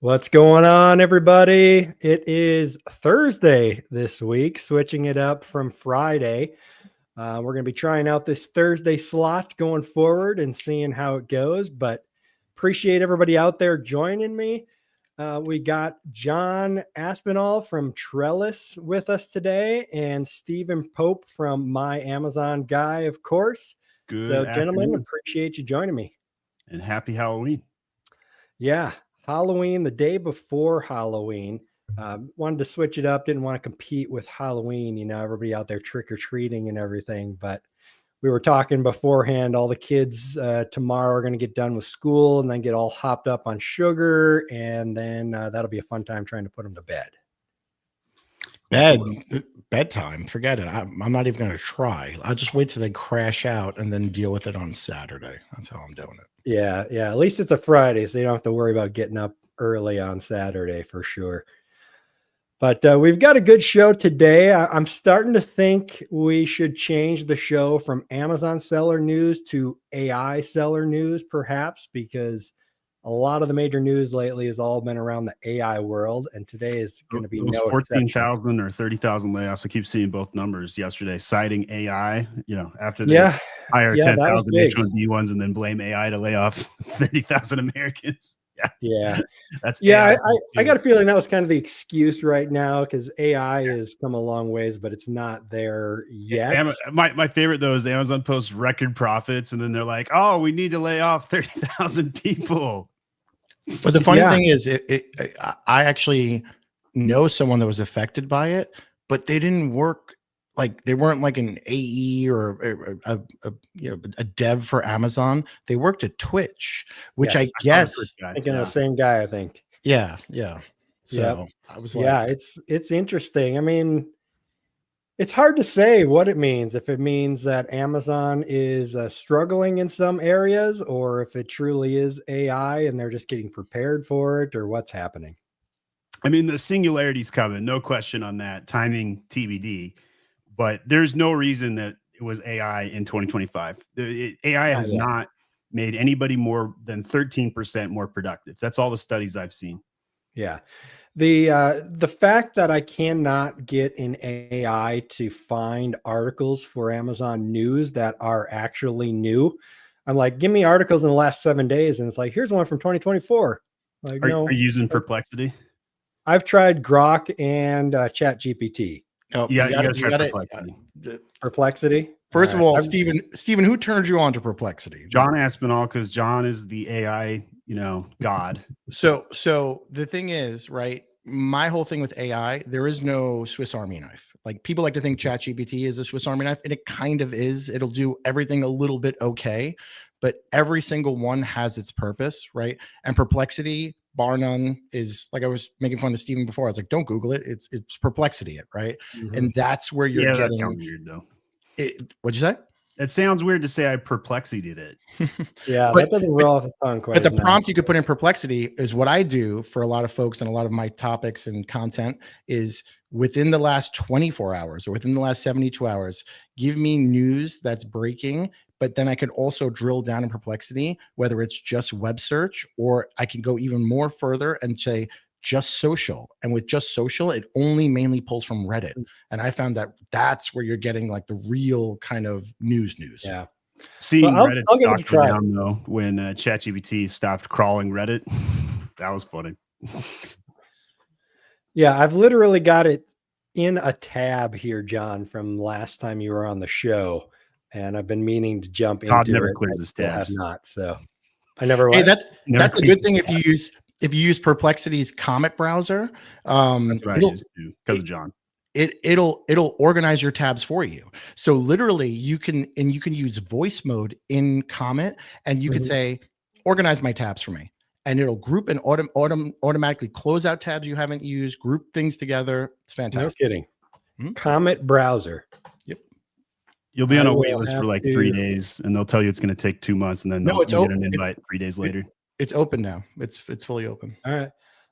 What's going on, everybody? It is Thursday this week, switching it up from Friday. We're going to be trying out this Thursday slot going forward and seeing how it goes, but appreciate everybody out there joining me. We got John Aspinall from Trellis with us today and Stephen Pope from My Amazon Guy, of course. Good Gentlemen, afternoon. appreciate you joining me. And happy Halloween. Yeah, Halloween, the day before Halloween. Wanted to switch it up, didn't want to compete with Halloween, everybody out there trick-or-treating and everything. But we were talking beforehand, all the kids tomorrow are going to get done with school and then get all hopped up on sugar. And then that'll be a fun time trying to put them to bed. Bedtime, forget it. I'm not even going to try. I'll just wait till they crash out and then deal with it on Saturday. That's how I'm doing it. Yeah. At least it's a Friday, so you don't have to worry about getting up early on Saturday for sure. But we've got a good show today. I'm starting to think we should change the show from Amazon seller news to AI seller news, perhaps, because a lot of the major news lately has all been around the AI world, and today is going to be those 14,000 or 30,000 layoffs. I keep seeing both numbers yesterday, citing AI. After they hire 10,000 H-1B ones and then blame AI to lay off 30,000 Americans. I got a feeling that was kind of the excuse right now because AI has come a long ways, but it's not there yet. My favorite though is the Amazon posts record profits, and then they're like, "Oh, we need to lay off 30,000 people." But the funny thing is, I actually know someone that was affected by it, but they didn't work. Like they weren't like an AE or a dev for Amazon. They worked at Twitch, which I guess thinking the same guy. I think. Yeah. So I was like, it's interesting. I mean, it's hard to say what it means. If it means that Amazon is struggling in some areas, or if it truly is AI and they're just getting prepared for it, or what's happening. I mean, the singularity's coming, no question on that. Timing TBD. But there's no reason that it was AI in 2025. AI has not made anybody more than 13% more productive. That's all the studies I've seen. Yeah. The fact that I cannot get an AI to find articles for Amazon news that are actually new. I'm like, give me articles in the last 7 days. And it's like, here's one from 2024. Like, are you using Perplexity? I've tried Grok and ChatGPT. Oh, you got to try Perplexity. Perplexity. First of all, Stephen, who turned you on to Perplexity? John Aspinall, because John is the AI, god. So the thing is, right? My whole thing with AI, there is no Swiss Army knife. Like people like to think ChatGPT is a Swiss Army knife, and it kind of is. It'll do everything a little bit okay, but every single one has its purpose, right? And Perplexity, bar none, is like I was making fun of Stephen before. I was like, don't Google it. It's Perplexity, right? Mm-hmm. And that's where you're getting. That sounds weird though. What'd you say? It sounds weird to say I Perplexity'd it. That doesn't roll off the tongue quite. But the prompt you could put in Perplexity is what I do for a lot of folks, and a lot of my topics and content is within the last 24 hours or within the last 72 hours, give me news that's breaking. But then I could also drill down in Perplexity, whether it's just web search, or I can go even more further and say just social. And with just social, it only mainly pulls from Reddit. And I found that that's where you're getting like the real kind of news. Yeah. Seeing Reddit stock go down though, when ChatGPT stopped crawling Reddit, that was funny. Yeah, I've literally got it in a tab here, John, from last time you were on the show. And I've been meaning to jump Todd into never it. clears his tabs. I have not, so I never. Hey, that's a good thing if you use Perplexity's Comet browser. That's what I use too, because of John. It'll organize your tabs for you. So literally, you can use voice mode in Comet, and you can say, "Organize my tabs for me," and it'll group and automatically close out tabs you haven't used, group things together. It's fantastic. No kidding. Mm-hmm. Comet browser. Yep. You'll be on a wait list for like 3 days, and they'll tell you it's going to take 2 months, and then you'll get an invite 3 days later. It's open now. It's fully open. All right.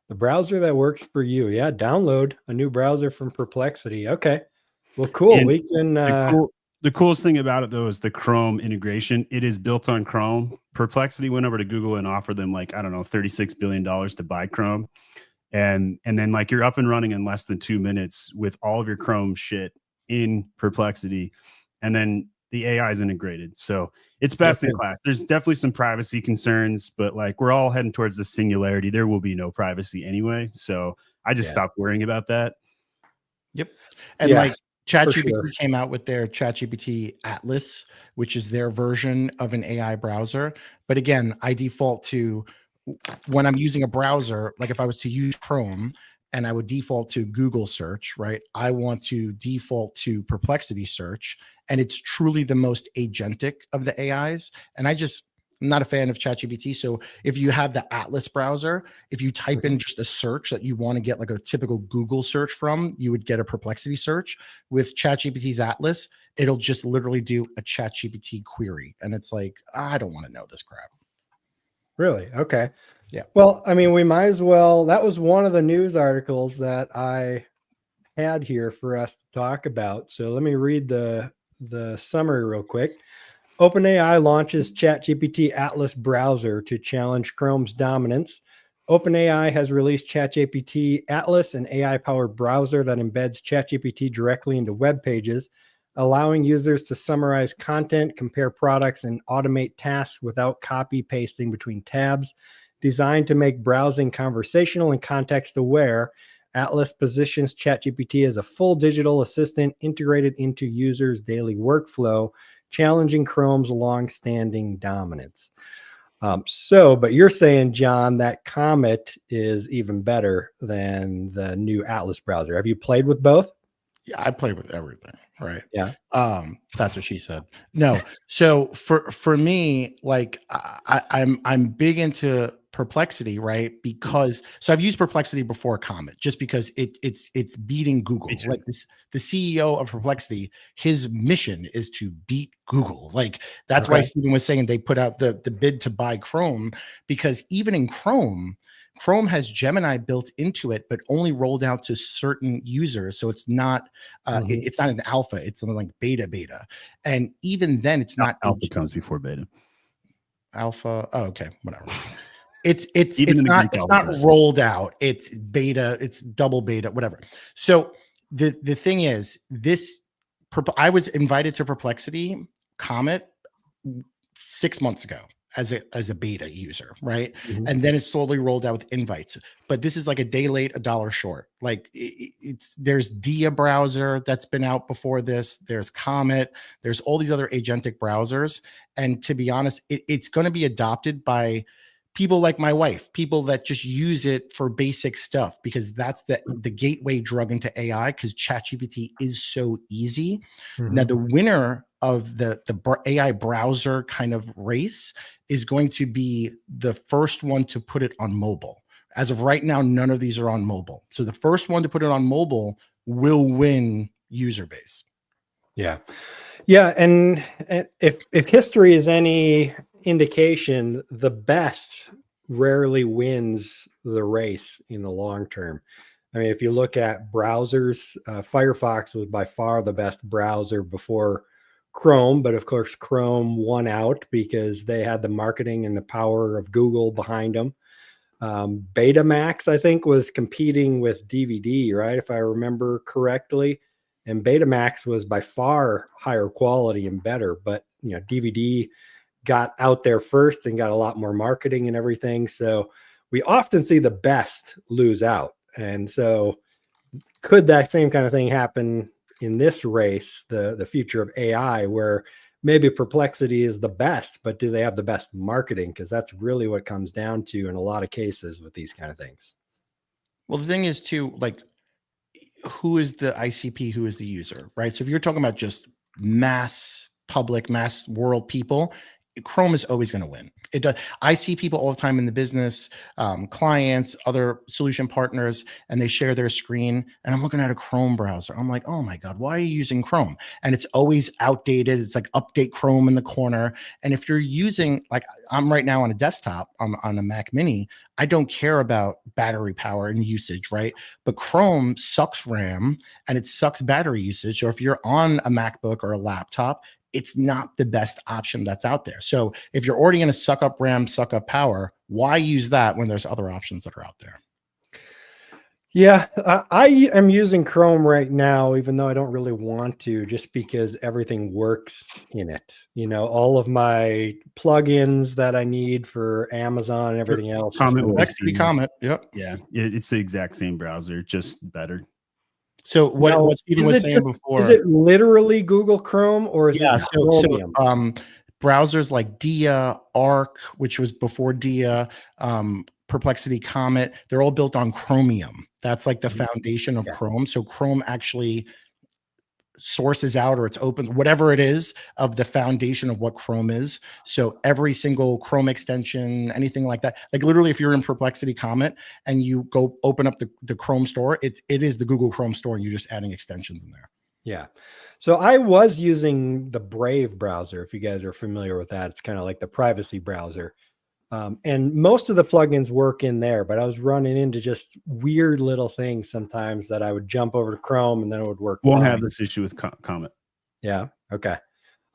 The browser that works for you. Yeah. Download a new browser from Perplexity. Okay. Well, cool. And we can. The coolest thing about it though is the Chrome integration. It is built on Chrome. Perplexity went over to Google and offered them like, I don't know, $36 billion to buy Chrome. And then like you're up and running in less than 2 minutes with all of your Chrome shit in Perplexity. And then the AI is integrated. So it's best in class. There's definitely some privacy concerns, but like we're all heading towards the singularity. There will be no privacy anyway. So I just stopped worrying about that. Yep. And like ChatGPT came out with their ChatGPT Atlas, which is their version of an AI browser. But again, I default to, when I'm using a browser, like if I was to use Chrome and I would default to Google search, right? I want to default to Perplexity search. And it's truly the most agentic of the AIs. And I'm not a fan of ChatGPT. So if you have the Atlas browser, if you type in just a search that you want to get like a typical Google search from, you would get a Perplexity search. With ChatGPT's Atlas, it'll just literally do a ChatGPT query. And it's like, I don't want to know this crap. Really? Okay. Yeah. Well, I mean, we might as well. That was one of the news articles that I had here for us to talk about. So let me read the summary real quick. OpenAI launches ChatGPT Atlas browser to challenge Chrome's dominance. OpenAI has released ChatGPT Atlas, an AI-powered browser that embeds ChatGPT directly into web pages, allowing users to summarize content, compare products, and automate tasks without copy pasting between tabs. Designed to make browsing conversational and context-aware, Atlas positions ChatGPT as a full digital assistant integrated into users' daily workflow, challenging Chrome's long-standing dominance. But you're saying, John, that Comet is even better than the new Atlas browser. Have you played with both? Yeah, I play with everything, right? Yeah. That's what she said. No, so for me, like I'm big into Perplexity, right? Because so I've used Perplexity before Comet, just because it's beating Google. Like this, the CEO of Perplexity, his mission is to beat Google. Like that's why Stephen was saying they put out the bid to buy Chrome, because even in Chrome has Gemini built into it, but only rolled out to certain users. So it's not it's not an alpha, it's something like beta. And even then it's not alpha comes before beta. Alpha. Oh, okay, whatever. It's not rolled out. It's beta, it's double beta, whatever. So the thing is, I was invited to Perplexity Comet 6 months ago as a beta user, right? And then it's slowly rolled out with invites. But this is like a day late, $1 short. Like there's Dia browser that's been out before this. There's Comet. There's all these other agentic browsers. And to be honest, it's going to be adopted by people like my wife, people that just use it for basic stuff, because that's the gateway drug into AI, because ChatGPT is so easy. Now, the winner of the AI browser kind of race is going to be the first one to put it on mobile. As of right now, none of these are on mobile. So the first one to put it on mobile will win user base. Yeah. Yeah. And if history is any indication, the best rarely wins the race in the long term. I mean, if you look at browsers, Firefox was by far the best browser before Chrome, but of course Chrome won out because they had the marketing and the power of Google behind them. Betamax, I think, was competing with DVD, right? If I remember correctly. And Betamax was by far higher quality and better, but DVD got out there first and got a lot more marketing and everything. So we often see the best lose out. And so could that same kind of thing happen in this race, the future of AI, where maybe Perplexity is the best, but do they have the best marketing? Because that's really what comes down to in a lot of cases with these kind of things. Well, the thing is too, like, who is the ICP? Who is the user, right? So if you're talking about just mass public, mass world people, Chrome is always going to win. It does. I see people all the time in the business, clients, other solution partners, and they share their screen, and I'm looking at a Chrome browser. I'm like, oh my God, why are you using Chrome? And it's always outdated. It's like update Chrome in the corner. And if you're using, like I'm right now on a desktop on a Mac Mini, I don't care about battery power and usage, right? But Chrome sucks RAM and it sucks battery usage. Or if you're on a MacBook or a laptop, it's not the best option that's out there. So if you're already going to suck up RAM, suck up power, why use that when there's other options that are out there? Yeah, I am using Chrome right now, even though I don't really want to, just because everything works in it. You know, all of my plugins that I need for Amazon and everything else. Comment with Complexity comment. Yep. Yeah, it's the exact same browser, just better. So what Stephen was saying before, is it literally Google Chrome, or is it Chromium? Browsers like Dia, Arc, which was before Dia, Perplexity, Comet, they're all built on Chromium. That's like the foundation of Chrome. So Chrome actually sources out, or it's open, whatever it is, of the foundation of what Chrome is. So every single Chrome extension, anything like that, like literally if you're in Perplexity Comet and you go open up the Chrome store, it is the Google Chrome store, and you're just adding extensions in there. Yeah. So I was using the Brave browser. If you guys are familiar with that, it's kind of like the privacy browser. And most of the plugins work in there, but I was running into just weird little things sometimes that I would jump over to Chrome and then it would work. Won't have this issue with Comet. Yeah. Okay.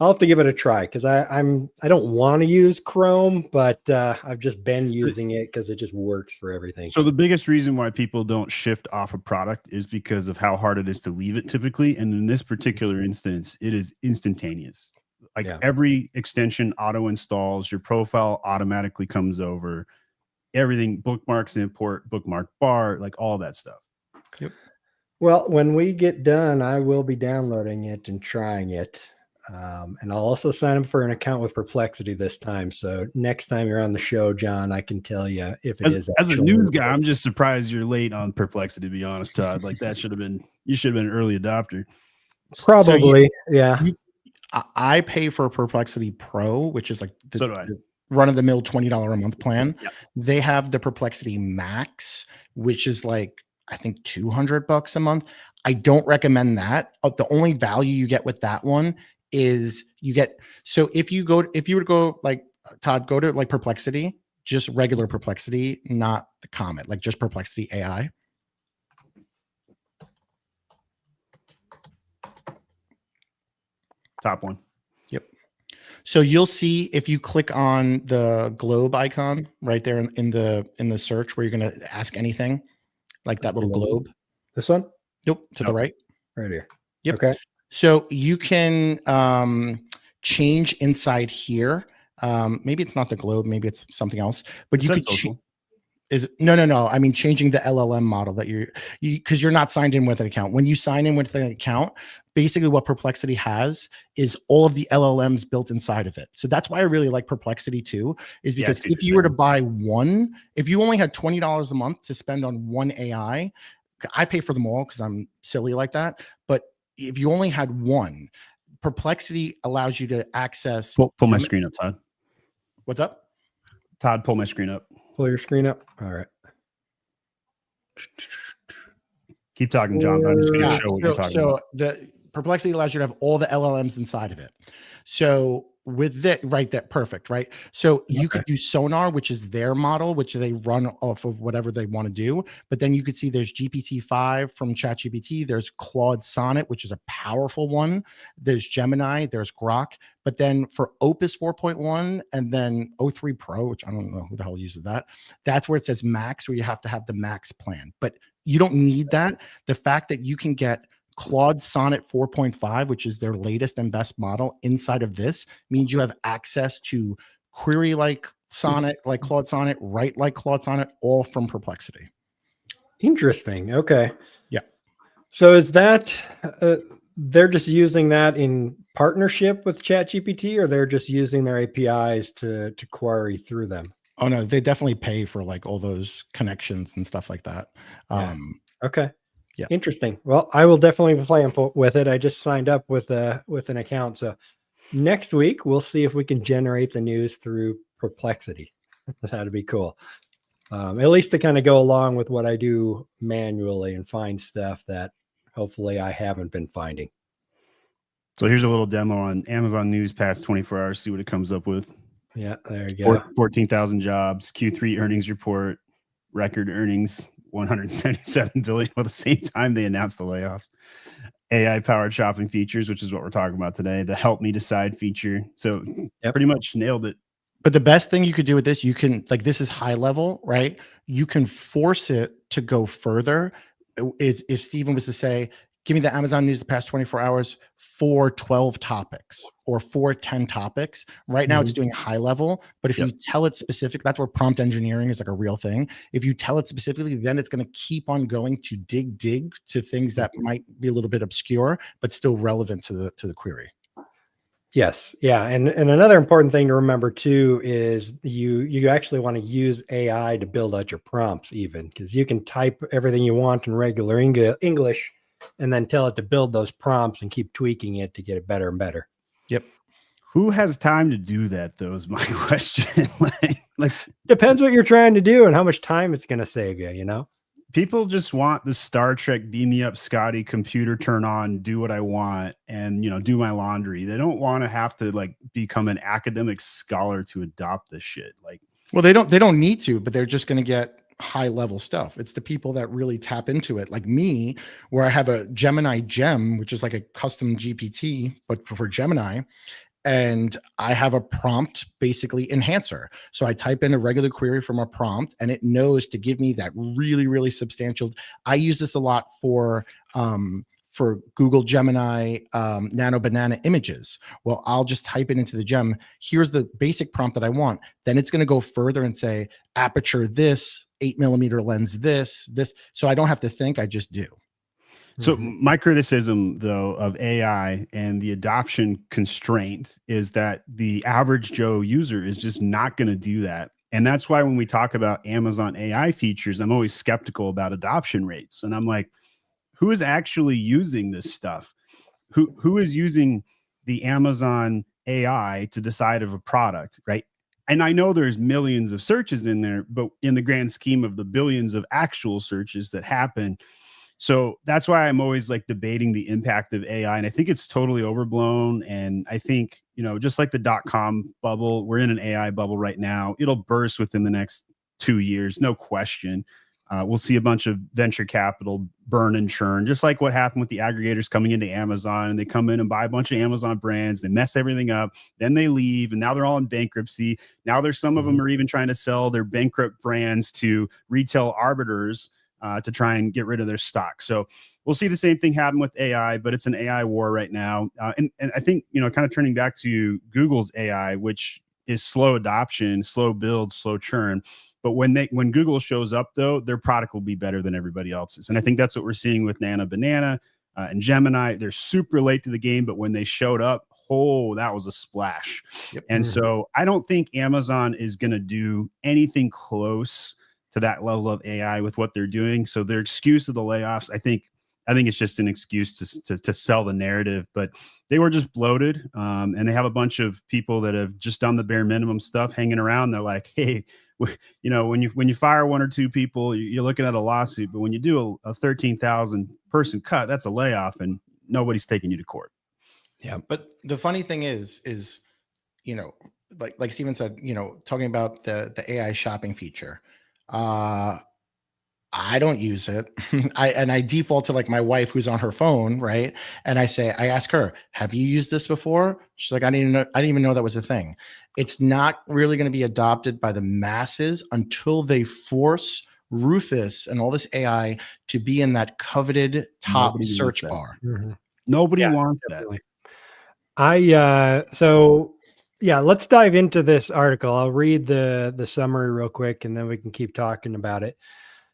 I'll have to give it a try because I don't want to use Chrome, but I've just been using it because it just works for everything. So the biggest reason why people don't shift off a product is because of how hard it is to leave it typically. And in this particular instance, it is instantaneous. Like every extension auto installs, your profile automatically comes over, everything, bookmarks, import, bookmark bar, like all that stuff. Yep. Well, when we get done, I will be downloading it and trying it. And I'll also sign up for an account with Perplexity this time. So next time you're on the show, John, I can tell you if it is. As a news guy, I'm just surprised you're late on Perplexity, to be honest, Todd. Like you should have been an early adopter. Probably. Yeah. I pay for Perplexity Pro, which is like the run-of-the-mill $20 a month plan. Yep. They have the Perplexity Max, which is like, I think $200 a month. I don't recommend that. The only value you get with that one is you get, so if you were to go like Todd, go to like Perplexity, just regular Perplexity, not the Comet, like just Perplexity AI. Top one. Yep. So you'll see if you click on the globe icon right there in the search where you're going to ask anything, like that little globe. This one? Nope. To the right. Right here. Yep. Okay. So you can change inside here. Maybe it's not the globe. Maybe it's something else. But you could no. I mean, changing the LLM model that because you're not signed in with an account. When you sign in with an account, basically what Perplexity has is all of the LLMs built inside of it. So that's why I really like Perplexity too, is because if you were to buy one, if you only had $20 a month to spend on one AI, I pay for them all because I'm silly like that. But if you only had one, Perplexity allows you to access. Pull my screen up, Todd. What's up? Todd, pull my screen up. Pull your screen up. All right. Keep talking, John. I'm just going to show what you're talking about. The Perplexity allows you to have all the LLMs inside of it. So with that, right, that perfect, right? So you could do Sonar, which is their model, which they run off of whatever they want to do. But then you could see there's GPT-5 from ChatGPT. There's Claude Sonnet, which is a powerful one. There's Gemini. There's Grok. But then for Opus 4.1 and then O3 Pro, which I don't know who the hell uses that, that's where it says Max, where you have to have the Max plan. But you don't need that. The fact that you can get Claude Sonnet 4.5, which is their latest and best model inside of this, means you have access to query like Sonnet, like Claude Sonnet, write like Claude Sonnet, all from Perplexity. Interesting. Okay. Yeah. So is that they're just using that in partnership with ChatGPT, or they're just using their APIs to query through them? Oh no, they definitely pay for like all those connections and stuff like that. Okay. Yeah. Interesting. Well, I will definitely play with it. I just signed up with an account, so Next week, we'll see if we can generate the news through Perplexity. That'd be cool. At least to kind of go along with what I do manually and find stuff that hopefully I haven't been finding. So here's a little demo on Amazon News past 24 hours. See what it comes up with. Yeah, there you go. 14,000 jobs, Q3 earnings report, record earnings, 177 billion. At the same time, they announced the layoffs. AI powered shopping features, which is what we're talking about today. The help me decide feature. So pretty much nailed it. But the best thing you could do with this, you can, like, this is high level, right? You can force it to go further. Is if Steven was to say, give me the Amazon news the past 24 hours for 12 topics or for 10 topics. Right now it's doing high level, but if you tell it specific, that's where prompt engineering is like a real thing. If you tell it specifically, then it's going to keep on going to dig to things that might be a little bit obscure, but still relevant to the query. Yes. Yeah. And another important thing to remember too is you actually want to use AI to build out your prompts, even because you can type everything you want in regular English and then tell it to build those prompts and keep tweaking it to get it better and better. Yep. Who has time to do that, though, is my question. like depends what you're trying to do and how much time it's going to save you, you know? People just want the Star Trek beam me up, Scotty, computer turn on, do what I want, and do my laundry. They don't want to have to like become an academic scholar to adopt this shit. Like, well, they don't need to, but they're just going to get high level stuff. It's the people that really tap into it, like me, where I have a Gemini Gem, which is like a custom GPT, but for Gemini. And I have a prompt basically enhancer. So I type in a regular query from a prompt and it knows to give me that really, really substantial. I use this a lot for Google Gemini Nano Banana images. Well, I'll just type it into the gem. Here's the basic prompt that I want. Then it's going to go further and say aperture this, 8mm lens this. So I don't have to think, I just do. So my criticism, though, of AI and the adoption constraint is that the average Joe user is just not going to do that. And that's why when we talk about Amazon AI features, I'm always skeptical about adoption rates. And I'm like, who is actually using this stuff? Who is using the Amazon AI to decide of a product, right? And I know there's millions of searches in there, but in the grand scheme of the billions of actual searches that happen, so that's why I'm always like debating the impact of AI. And I think it's totally overblown. And I think, just like the .com bubble, we're in an AI bubble right now. It'll burst within the next 2 years, no question. We'll see a bunch of venture capital burn and churn, just like what happened with the aggregators coming into Amazon. And they come in and buy a bunch of Amazon brands, they mess everything up, then they leave, and now they're all in bankruptcy. Now there's some of them are even trying to sell their bankrupt brands to retail arbiters to try and get rid of their stock. So we'll see the same thing happen with AI, but it's an AI war right now. And I think, kind of turning back to Google's AI, which is slow adoption, slow build, slow churn. But when Google shows up, though, their product will be better than everybody else's. And I think that's what we're seeing with Nano Banana and Gemini. They're super late to the game, but when they showed up, that was a splash. Yep. And so I don't think Amazon is going to do anything close to that level of AI with what they're doing. So their excuse of the layoffs, I think it's just an excuse to sell the narrative, but they were just bloated. And they have a bunch of people that have just done the bare minimum stuff hanging around. They're like, hey, when you fire one or two people, you're looking at a lawsuit, but when you do a 13,000 person cut, that's a layoff and nobody's taking you to court. Yeah. But the funny thing is, like Steven said, talking about the AI shopping feature, I don't use it. I default to like my wife who's on her phone, right? And I ask her, have you used this before? She's like, I didn't even know that was a thing. It's not really going to be adopted by the masses until they force Rufus and all this AI to be in that coveted top search bar. Nobody wants definitely. that. Let's dive into this article. I'll read the summary real quick and then we can keep talking about it.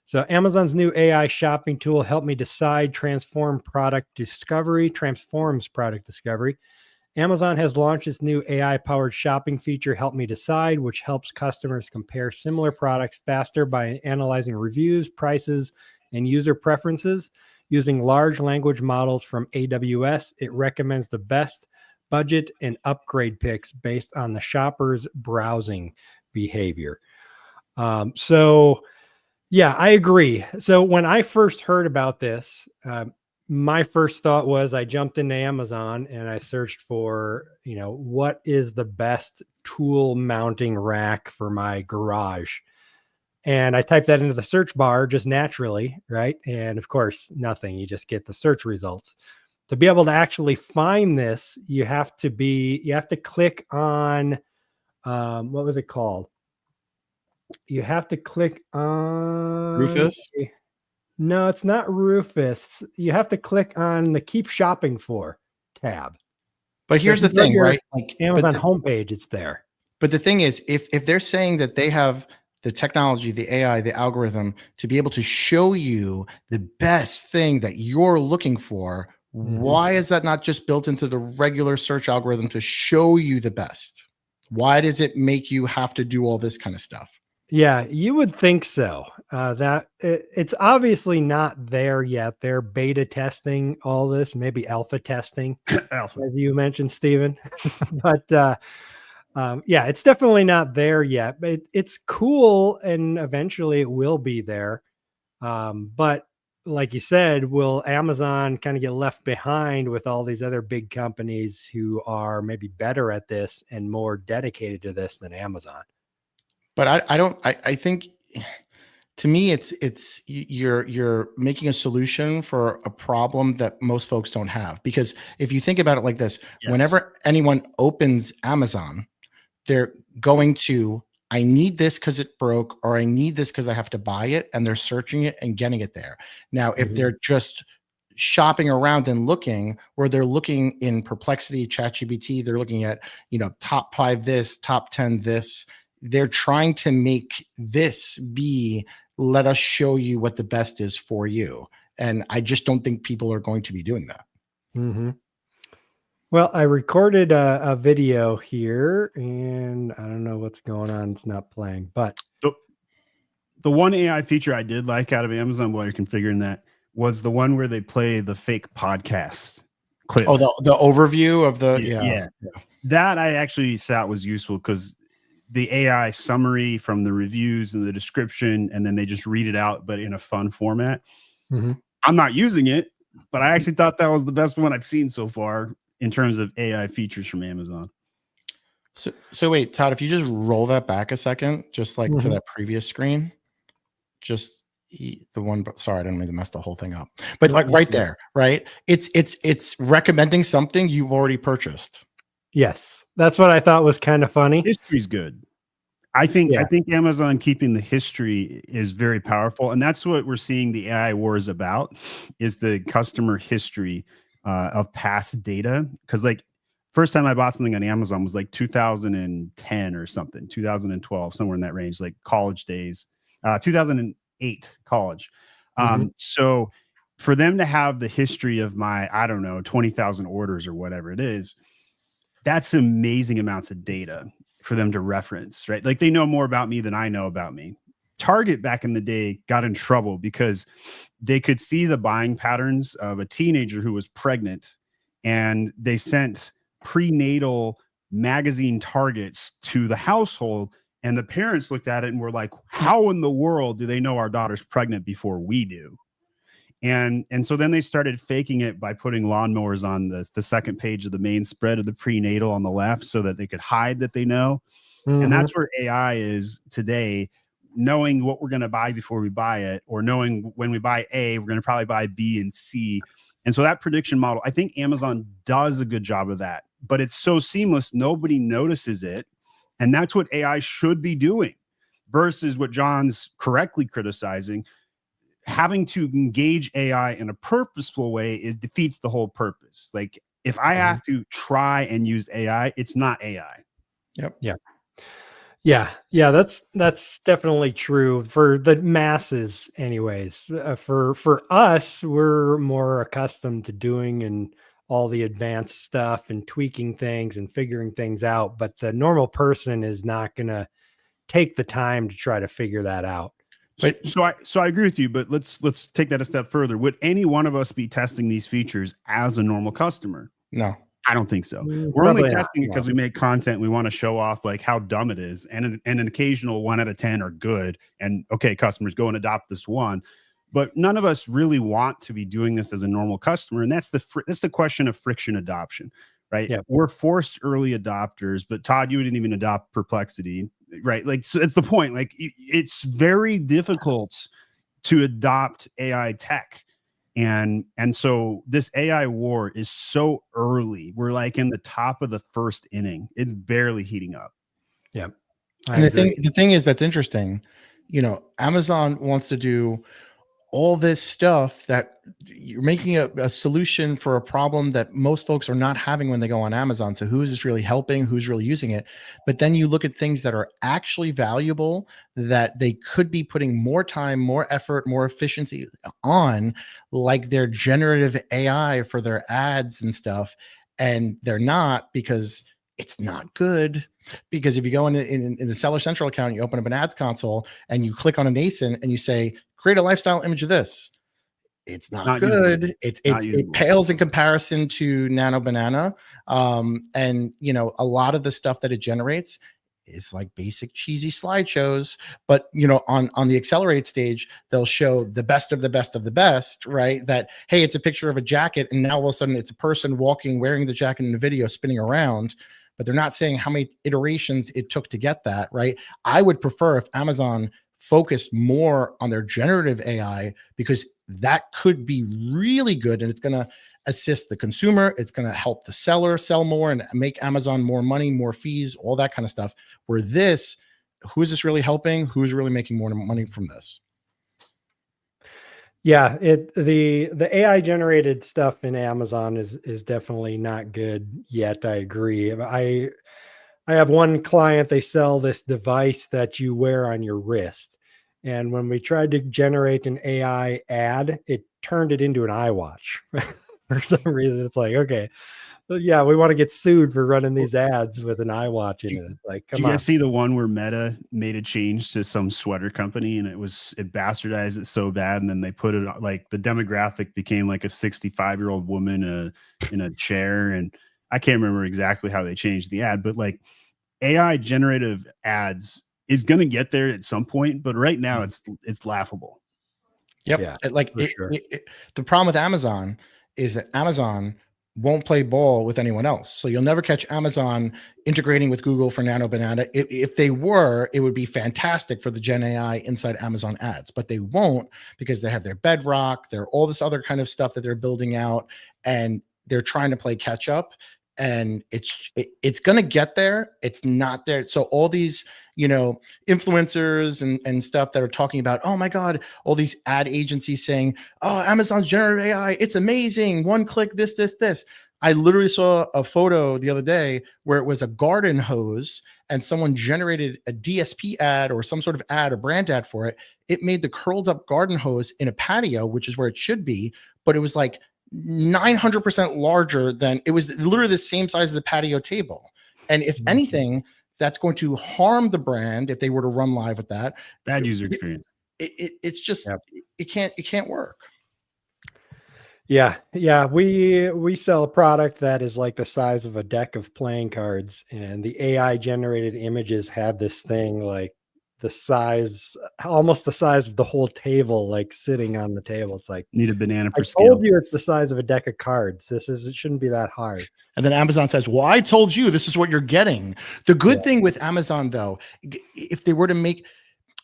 So Amazon's new AI shopping tool, Help Me Decide, transforms product discovery. Amazon has launched its new AI-powered shopping feature, Help Me Decide, which helps customers compare similar products faster by analyzing reviews, prices, and user preferences. Using large language models from AWS, it recommends the best budget and upgrade picks based on the shopper's browsing behavior. So yeah, I agree. So when I first heard about this, my first thought was I jumped into Amazon and I searched for, what is the best tool mounting rack for my garage? And I typed that into the search bar just naturally, right? And of course, nothing. You just get the search results. To be able to actually find this, you have to click on, what was it called? You have to click on Rufus. No, it's not Rufus. You have to click on the Keep Shopping For tab. But here's the thing, right? Like Amazon homepage, it's there. But the thing is, if they're saying that they have the technology, the AI, the algorithm to be able to show you the best thing that you're looking for, why is that not just built into the regular search algorithm to show you the best? Why does it make you have to do all this kind of stuff? Yeah, you would think so. It's obviously not there yet. They're beta testing all this, maybe alpha testing, as you mentioned, Stephen. But yeah, it's definitely not there yet. But it's cool, and eventually it will be there. But like you said, will Amazon kind of get left behind with all these other big companies who are maybe better at this and more dedicated to this than Amazon? But I think, to me, it's you're making a solution for a problem that most folks don't have. Because if you think about it like this, whenever anyone opens Amazon, they're going to, I need this because it broke, or I need this because I have to buy it, and they're searching it and getting it there. Now, if they're just shopping around and looking, or they're looking in Perplexity, ChatGPT, they're looking at, top 5 this, top 10 this, they're trying to make this be, let us show you what the best is for you. And I just don't think people are going to be doing that. Well, I recorded a video here, and I don't know what's going on. It's not playing, but the one AI feature I did like out of Amazon while you're configuring that was the one where they play the fake podcast clip. Oh, the overview of the, yeah. That I actually thought was useful, because the AI summary from the reviews and the description, and then they just read it out, but in a fun format. I'm not using it, but I actually thought that was the best one I've seen so far in terms of AI features from Amazon. So wait, Todd, if you just roll that back a second, just like to that previous screen, just the one, but sorry, I didn't mean to mess the whole thing up, but like right there, right? It's recommending something you've already purchased. Yes, that's what I thought was kind of funny. History's good. I think Amazon keeping the history is very powerful, and that's what we're seeing the AI war is about, is the customer history of past data. Because like first time I bought something on Amazon was like 2010 or something, 2012, somewhere in that range, like college days, 2008 college. So for them to have the history of my, I don't know, 20,000 orders or whatever it is, that's amazing amounts of data for them to reference, right? Like they know more about me than I know about me. Target back in the day got in trouble because they could see the buying patterns of a teenager who was pregnant, and they sent prenatal magazine targets to the household, and the parents looked at it and were like, how in the world do they know our daughter's pregnant before we do? And so then they started faking it by putting lawnmowers on the second page of the main spread of the prenatal on the left, so that they could hide that they know. And that's where AI is today, knowing what we're going to buy before we buy it, or knowing when we buy A, we're going to probably buy B and C. And so that prediction model, I think Amazon does a good job of that, but it's so seamless, nobody notices it. And that's what AI should be doing, versus what John's correctly criticizing. Having to engage AI in a purposeful way defeats the whole purpose. Like if I have to try and use AI, it's not AI. Yeah, that's definitely true for the masses anyways. For us, we're more accustomed to doing and all the advanced stuff and tweaking things and figuring things out, but the normal person is not going to take the time to try to figure that out. But so I agree with you, but let's take that a step further. Would any one of us be testing these features as a normal customer? No. I don't think so. We're Probably only not, testing it because no. we make content. We want to show off like how dumb it is, and an occasional 1 out of 10 are good. And okay, customers, go and adopt this one. But none of us really want to be doing this as a normal customer, and that's the question of friction adoption, right? Yep. We're forced early adopters, but Todd, you didn't even adopt Perplexity, right? Like, so that's the point. Like, it's very difficult to adopt AI tech. And so this AI war is so early. We're like in the top of the first inning. It's barely heating up. Yep. And the thing is that's interesting, Amazon wants to do all this stuff that you're making a solution for a problem that most folks are not having when they go on Amazon. So who is this really helping? Who's really using it? But then you look at things that are actually valuable that they could be putting more time, more effort, more efficiency on, like their generative AI for their ads and stuff. And they're not, because it's not good. Because if you go in the Seller Central account, you open up an ads console and you click on an ASIN and you say, create a lifestyle image of this, it's not good. Usable. It pales in comparison to Nano Banana. And a lot of the stuff that it generates is like basic cheesy slideshows. But on the Accelerate stage, they'll show the best of the best of the best, right? That, hey, it's a picture of a jacket, and now all of a sudden it's a person walking wearing the jacket in the video spinning around. But they're not saying how many iterations it took to get that, right? I would prefer if Amazon focused more on their generative AI, because that could be really good, and it's going to assist the consumer. It's going to help the seller sell more and make Amazon more money, more fees, all that kind of stuff. Where this, who's this really helping? Who's really making more money from this? Yeah, the AI generated stuff in Amazon is definitely not good yet. I agree. I have one client, they sell this device that you wear on your wrist. And when we tried to generate an AI ad, it turned it into an iWatch. For some reason, it's like, okay, well, yeah, we want to get sued for running these ads with an iWatch in it. Like, Did come you on. guys see the one where Meta made a change to some sweater company, and it bastardized it so bad, and then they put it like the demographic became like a 65-year-old woman in a chair, and I can't remember exactly how they changed the ad, but like AI generative ads is going to get there at some point, but right now it's laughable. Yep. Yeah, sure. The problem with Amazon is that Amazon won't play ball with anyone else. So you'll never catch Amazon integrating with Google for Nano Banana. If they were, it would be fantastic for the Gen AI inside Amazon ads, but they won't, because they have their Bedrock, their all this other kind of stuff that they're building out, and they're trying to play catch up. And it's going to get there. It's not there. So all these, influencers and stuff that are talking about, oh my God, all these ad agencies saying, oh, Amazon's generative AI, it's amazing. One click, this. I literally saw a photo the other day where it was a garden hose, and someone generated a DSP ad or some sort of ad, a brand ad for it. It made the curled up garden hose in a patio, which is where it should be, but it was like 900% larger than, it was literally the same size as the patio table. And if anything, that's going to harm the brand if they were to run live with that. Bad user experience. It's just, it can't work. Yeah. We sell a product that is like the size of a deck of playing cards, and the AI generated images have this thing like the size, almost the size of the whole table, like sitting on the table. It's like, need a banana for I scale. told you it's the size of a deck of cards. It shouldn't be that hard. And then Amazon says, well, I told you this is what you're getting. The good thing with Amazon, though, if they were to make,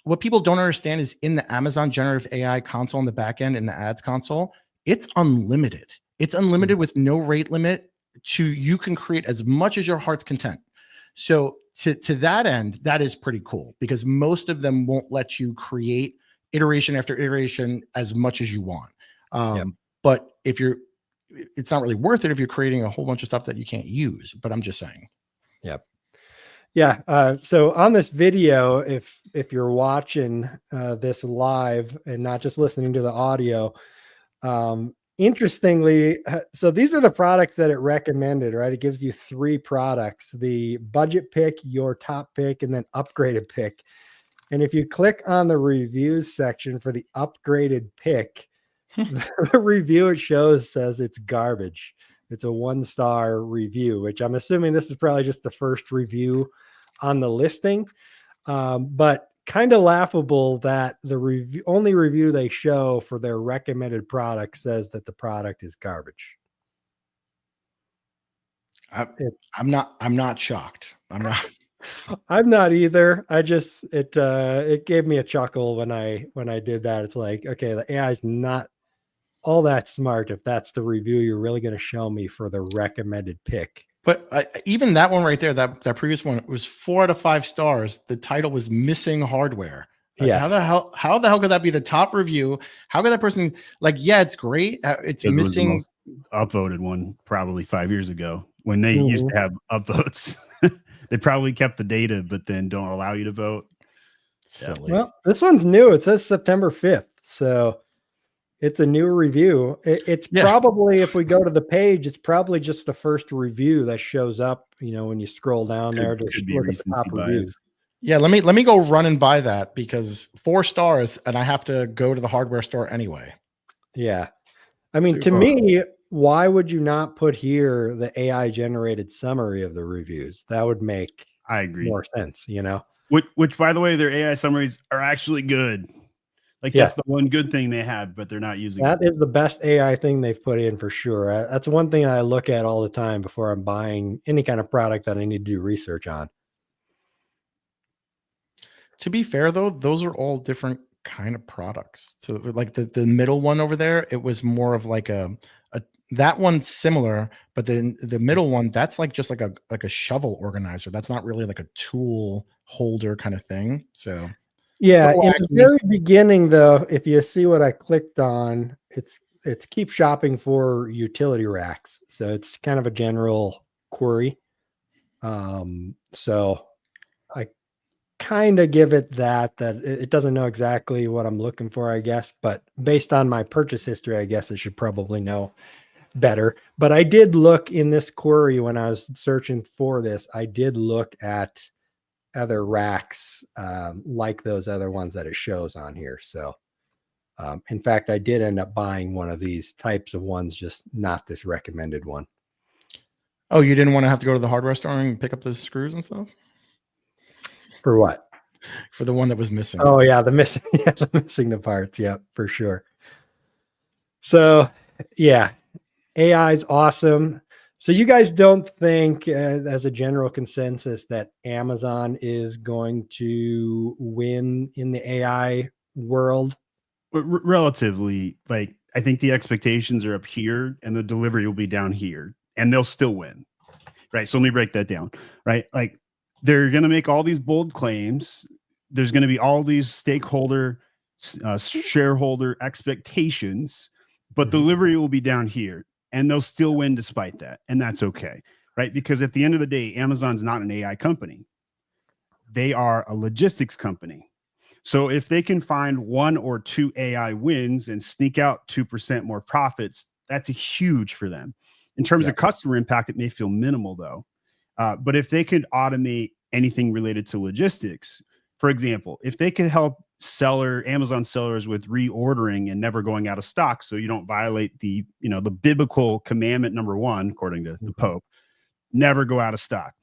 what people don't understand is in the Amazon generative AI console in the back end, in the ads console, it's unlimited. It's unlimited with no rate limit. You can create as much as your heart's content. So to that end, that is pretty cool, because most of them won't let you create iteration after iteration as much as you want. But it's not really worth it if you're creating a whole bunch of stuff that you can't use. But I'm just saying. Yep. Yeah. So on this video, if you're watching this live and not just listening to the audio, interestingly, so these are the products that it recommended, right? It gives you 3 products: the budget pick, your top pick, and then upgraded pick. And if you click on the reviews section for the upgraded pick, the review it shows says it's garbage. It's a 1-star review, which I'm assuming this is probably just the first review on the listing. But kind of laughable that the only review they show for their recommended product says that the product is garbage. I'm not shocked. I'm not. I'm not either. It gave me a chuckle when I did that. It's like, okay, the AI is not all that smart if that's the review you're really going to show me for the recommended pick. But even that one right there, that previous one was 4 out of 5 stars. The title was missing hardware. Yes. How the hell could that be the top review? How could that person yeah, it's great. It's It was the missing. most upvoted one probably 5 years ago when they used to have upvotes. They probably kept the data, but then don't allow you to vote. Silly. Well, this one's new. It says September 5th. So it's a new review. It's probably, if we go to the page, it's probably just the first review that shows up, when you scroll down there to look at the top reviews. Yeah, let me go run and buy that because 4 stars and I have to go to the hardware store anyway. Yeah. I mean, to me, why would you not put here the AI generated summary of the reviews? That would make more sense, Which by the way, their AI summaries are actually good. Like that's the one good thing they have, but they're not using that. Is the best AI thing they've put in for sure. That's one thing I look at all the time before I'm buying any kind of product that I need to do research on. To be fair though, those are all different kind of products. So like the middle one over there, it was more of like that one's similar, but then the middle one, that's like just like a shovel organizer. That's not really like a tool holder kind of thing. So yeah, in the very beginning though, if you see what I clicked on, it's keep shopping for utility racks. So it's kind of a general query. So I kind of give it that it doesn't know exactly what I'm looking for, I guess, but based on my purchase history, I guess it should probably know better. But I did look in this query when I was searching for this. I did look at other racks like those other ones that it shows on here. So in fact, I did end up buying one of these types of ones, just not this recommended one. Oh, you didn't want to have to go to the hardware store and pick up the screws and stuff? For what? For the one that was missing. Oh yeah, the missing the parts. Yeah, for sure. So yeah, AI is awesome. So you guys don't think, as a general consensus, that Amazon is going to win in the AI world? But relatively, like I think the expectations are up here and the delivery will be down here and they'll still win. Right. So let me break that down. Right. Like they're going to make all these bold claims. There's going to be all these stakeholder, shareholder expectations, but delivery will be down here and they'll still win despite that. And that's okay. Right. Because at the end of the day, Amazon's not an AI company. They are a logistics company. So if they can find 1 or 2 AI wins and sneak out 2% more profits, that's a huge for them. In terms of customer impact, it may feel minimal though. But if they could automate anything related to logistics, for example, if they could help Amazon sellers with reordering and never going out of stock, so you don't violate the biblical commandment number 1, according to the Pope, never go out of stock,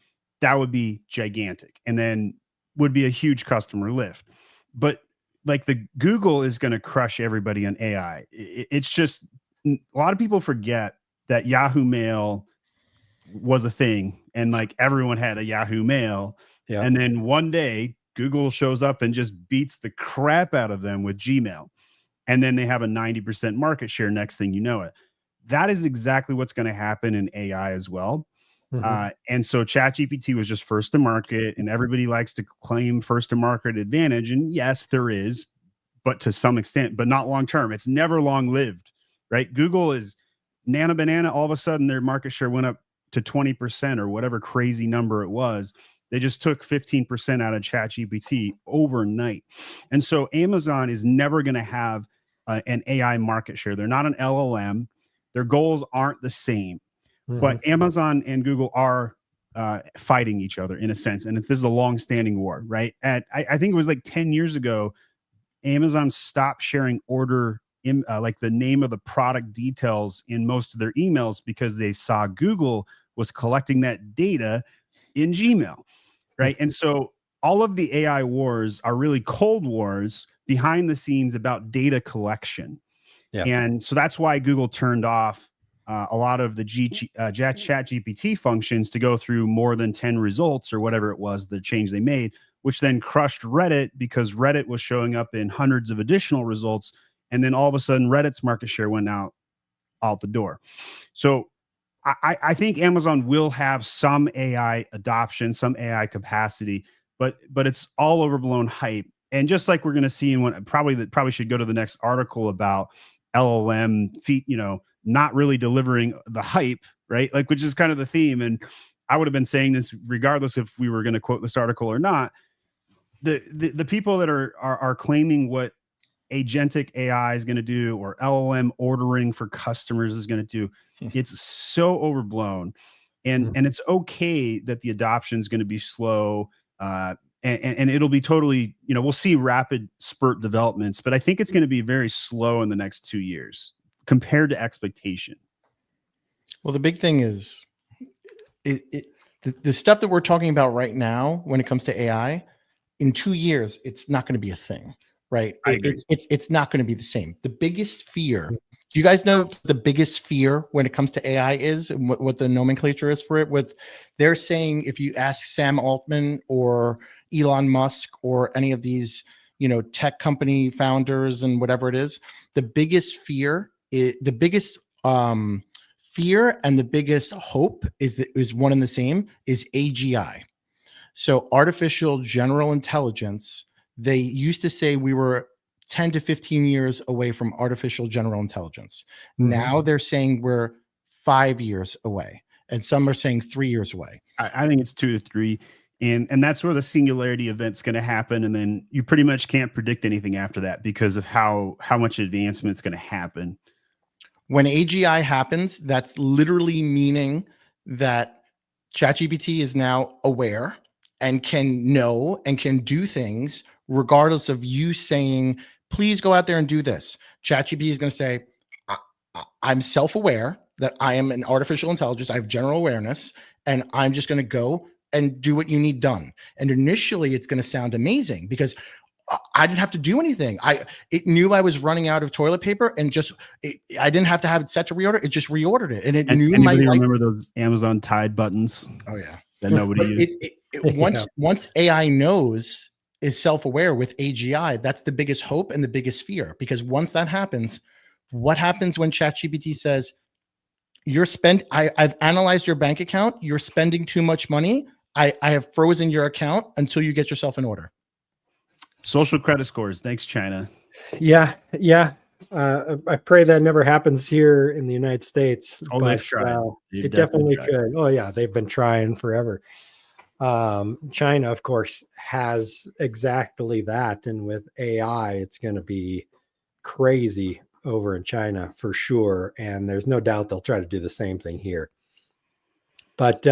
that would be gigantic. And then would be a huge customer lift. But like the Google is going to crush everybody on AI. It's just a lot of people forget that Yahoo Mail was a thing and like everyone had a Yahoo Mail. Yeah. And then one day Google shows up and just beats the crap out of them with Gmail. And then they have a 90% market share. Next thing you know it. That is exactly what's going to happen in AI as well. And so ChatGPT was just first to market and everybody likes to claim first to market advantage. And yes, there is, but to some extent, but not long term. It's never long lived, right? Google is Nana Banana. All of a sudden their market share went up to 20% or whatever crazy number it was. They just took 15% out of ChatGPT overnight. And so Amazon is never going to have an AI market share. They're not an LLM. Their goals aren't the same. But Amazon and Google are fighting each other in a sense. And this is a long-standing war, right? I think it was like 10 years ago, Amazon stopped sharing order like the name of the product details in most of their emails because they saw Google was collecting that data in Gmail, right? And so all of the AI wars are really cold wars behind the scenes about data collection. Yeah. And so that's why Google turned off a lot of the ChatGPT functions to go through more than 10 results or whatever it was, the change they made, which then crushed Reddit because Reddit was showing up in hundreds of additional results. And then all of a sudden, Reddit's market share went out the door. So I think Amazon will have some AI adoption, some AI capacity, but it's all overblown hype. And just like we're going to see in one, probably should go to the next article about LLM feet, not really delivering the hype, right? Like, which is kind of the theme. And I would have been saying this regardless if we were going to quote this article or not. The people that are claiming what agentic AI is going to do or LLM ordering for customers is going to do, it's so overblown. And it's okay that the adoption is going to be slow. And it'll be totally, we'll see rapid spurt developments, but I think it's going to be very slow in the next 2 years compared to expectation. Well, the big thing is the stuff that we're talking about right now when it comes to AI, in 2 years, it's not going to be a thing, right? It's not going to be the same. The biggest fear, do you guys know the biggest fear when it comes to AI is, and what the nomenclature is for it? They're saying, if you ask Sam Altman or Elon Musk or any of these, tech company founders and whatever it is, the biggest fear and the biggest hope is one and the same, is AGI. So artificial general intelligence, they used to say we were 10 to 15 years away from artificial general intelligence. Now they're saying we're 5 years away, and some are saying 3 years away. I think it's 2 to 3. And that's where the singularity event's going to happen. And then you pretty much can't predict anything after that because of how much advancement's going to happen. When AGI happens, that's literally meaning that ChatGPT is now aware and can know and can do things regardless of you saying, please go out there and do this. ChatGPT is going to say, I'm self-aware that I am an artificial intelligence. I have general awareness, and I'm just going to go and do what you need done. And initially it's going to sound amazing because I didn't have to do anything. It knew I was running out of toilet paper, and I didn't have to have it set to reorder. It just reordered it, and it knew anybody remember those Amazon Tide buttons? Oh yeah, that nobody used. Once AI is self-aware with AGI, that's the biggest hope and the biggest fear. Because once that happens, what happens when ChatGPT says, I've analyzed your bank account, you're spending too much money, I have frozen your account until you get yourself in order. Social credit scores. Thanks, China. Yeah. I pray that never happens here in the United States. Oh, but, they've tried. It definitely could. Oh, yeah. They've been trying forever. China, of course, has exactly that. And with AI, it's going to be crazy over in China for sure. And there's no doubt they'll try to do the same thing here. But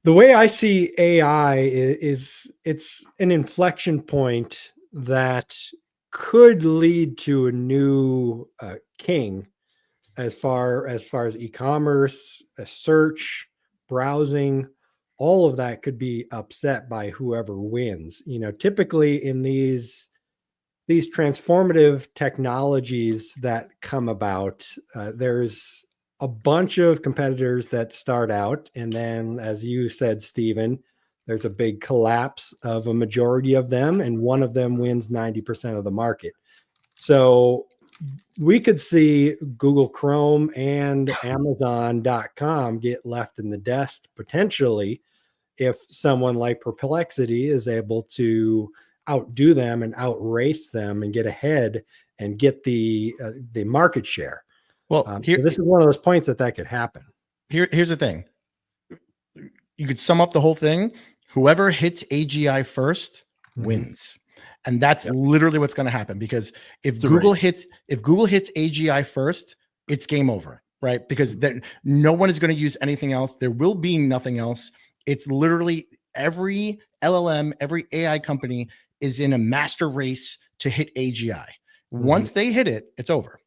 the way I see AI is it's an inflection point that could lead to a new king as far as e-commerce, search, browsing. All of that could be upset by whoever wins. Typically in these transformative technologies that come about, there's a bunch of competitors that start out, and then, as you said, Stephen, there's a big collapse of a majority of them, and one of them wins 90% of the market. So we could see Google Chrome and Amazon.com get left in the dust potentially if someone like Perplexity is able to outdo them and outrace them and get ahead and get the market share. Well, so this is one of those points that could happen. Here's the thing. You could sum up the whole thing. Whoever hits AGI first wins. And that's literally what's going to happen, because if Google hits AGI first, it's game over, right? Because then no one is going to use anything else. There will be nothing else. It's literally every LLM, every AI company is in a master race to hit AGI. Once they hit it, it's over.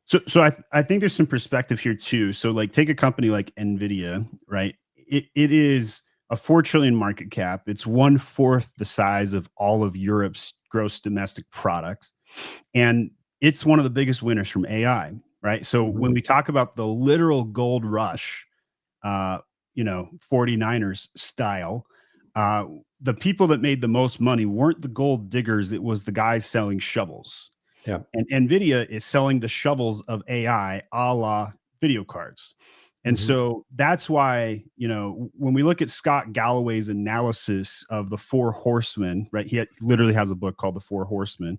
So I think there's some perspective here too. So like take a company like Nvidia, right? It is a 4 trillion market cap. It's 1/4 the size of all of Europe's gross domestic product. And it's one of the biggest winners from AI, right? So when we talk about the literal gold rush, 49ers style, the people that made the most money weren't the gold diggers. It was the guys selling shovels. Yeah. And Nvidia is selling the shovels of AI a la video cards. And so that's why, when we look at Scott Galloway's analysis of the 4 horsemen, right? He literally has a book called The 4 Horsemen,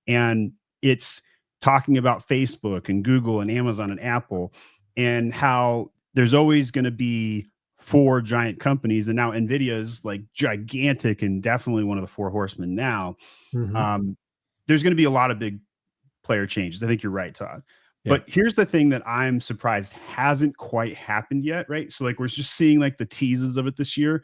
and it's talking about Facebook and Google and Amazon and Apple, and how there's always going to be 4 giant companies. And now Nvidia is like gigantic and definitely one of the 4 horsemen now. There's going to be a lot of big player changes. I think you're right, Todd. Yeah. But here's the thing that I'm surprised hasn't quite happened yet, right? So like we're just seeing like the teases of it this year.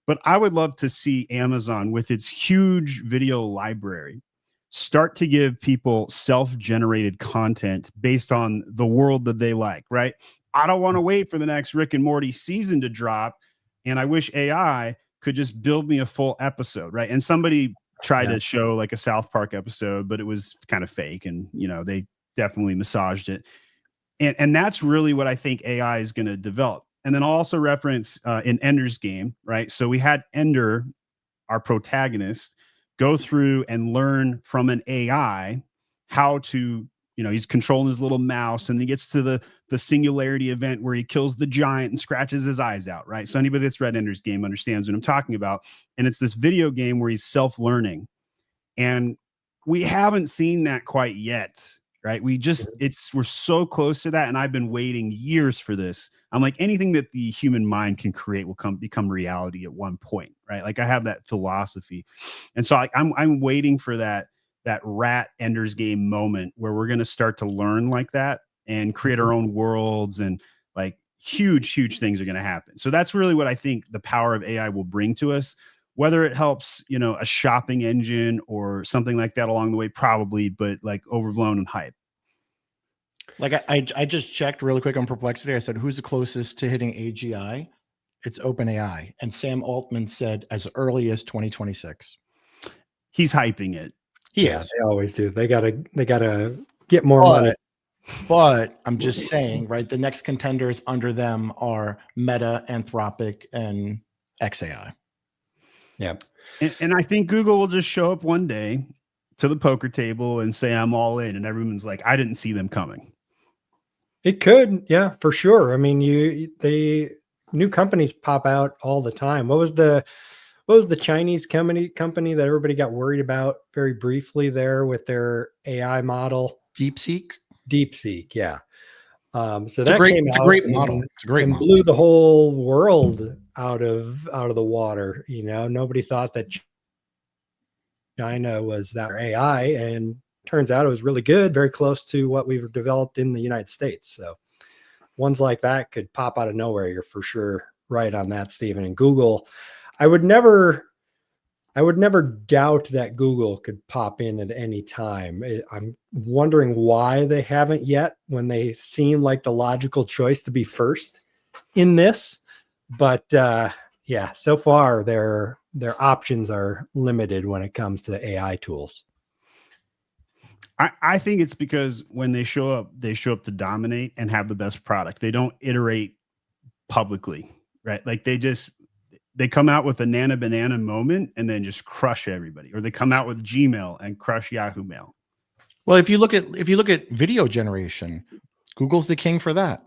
But I would love to see Amazon with its huge video library start to give people self-generated content based on the world that they like, right? I don't want to wait for the next Rick and Morty season to drop. And I wish AI could just build me a full episode, right? And somebody tried to show like a South Park episode, but it was kind of fake. And, they definitely massaged it. And that's really what I think AI is going to develop. And then I'll also reference in Ender's Game, right? So we had Ender, our protagonist, go through and learn from an AI how to, he's controlling his little mouse, and he gets to the singularity event where he kills the giant and scratches his eyes out, right? So anybody that's read Ender's Game understands what I'm talking about. And it's this video game where he's self-learning. And we haven't seen that quite yet, right? We're so close to that. And I've been waiting years for this. I'm like, anything that the human mind can create will become reality at one point, right? Like I have that philosophy. And so I'm waiting for that rat Ender's Game moment where we're going to start to learn like that and create our own worlds, and like huge things are going to happen. So that's really what I think the power of AI will bring to us. Whether it helps, a shopping engine or something like that along the way, probably, but like overblown and hype. Like I just checked really quick on Perplexity. I said, who's the closest to hitting AGI? It's OpenAI. And Sam Altman said as early as 2026. He's hyping it. Yeah, they always do. They gotta get more money. But I'm just saying, right? The next contenders under them are Meta, Anthropic, and XAI. Yeah. And I think Google will just show up one day to the poker table and say, I'm all in. And everyone's like, I didn't see them coming. It could. Yeah, for sure. I mean, new companies pop out all the time. What was the Chinese company that everybody got worried about very briefly there with their AI model? DeepSeek. Yeah. So that came out. It's a great model. It's a great model. Blew the whole world out of the water. Nobody thought that China was that AI, and turns out it was really good, very close to what we've developed in the United States. So ones like that could pop out of nowhere. You're for sure right on that, Stephen. And Google, I would never doubt that Google could pop in at any time. I'm wondering why they haven't yet, when they seem like the logical choice to be first in this. But yeah, so far their options are limited when it comes to AI tools. I think it's because when they show up to dominate and have the best product. They don't iterate publicly, right? Like they come out with a Nana Banana moment and then just crush everybody, or they come out with Gmail and crush Yahoo Mail. Well, if you look at video generation, Google's the king for that.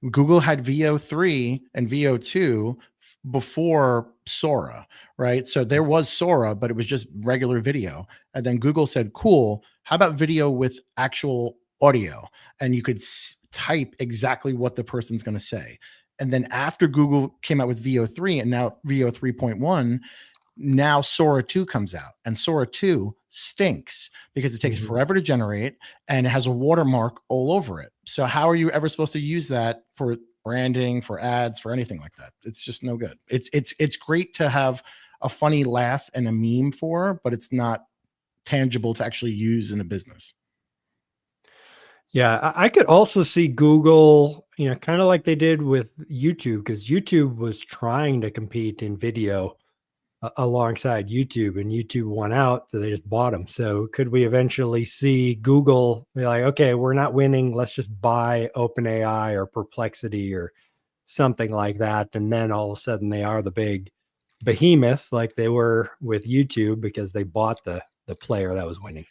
Google had VO3 and VO2 before Sora, right? So there was Sora, but it was just regular video. And then Google said, cool, how about video with actual audio? And you could type exactly what the person's going to say. And then after Google came out with VO3 and now VO 3.1, now Sora 2 comes out, and Sora 2 stinks because it takes forever to generate and it has a watermark all over it. So how are you ever supposed to use that for branding, for ads, for anything like that? It's just no good. It's great to have a funny laugh and a meme for, but it's not tangible to actually use in a business. Yeah, I could also see Google, kind of like they did with YouTube, because YouTube was trying to compete in video alongside YouTube, and YouTube won out, so they just bought them. So could we eventually see Google be like, okay, we're not winning, let's just buy OpenAI or Perplexity or something like that, and then all of a sudden they are the big behemoth like they were with YouTube because they bought the player that was winning.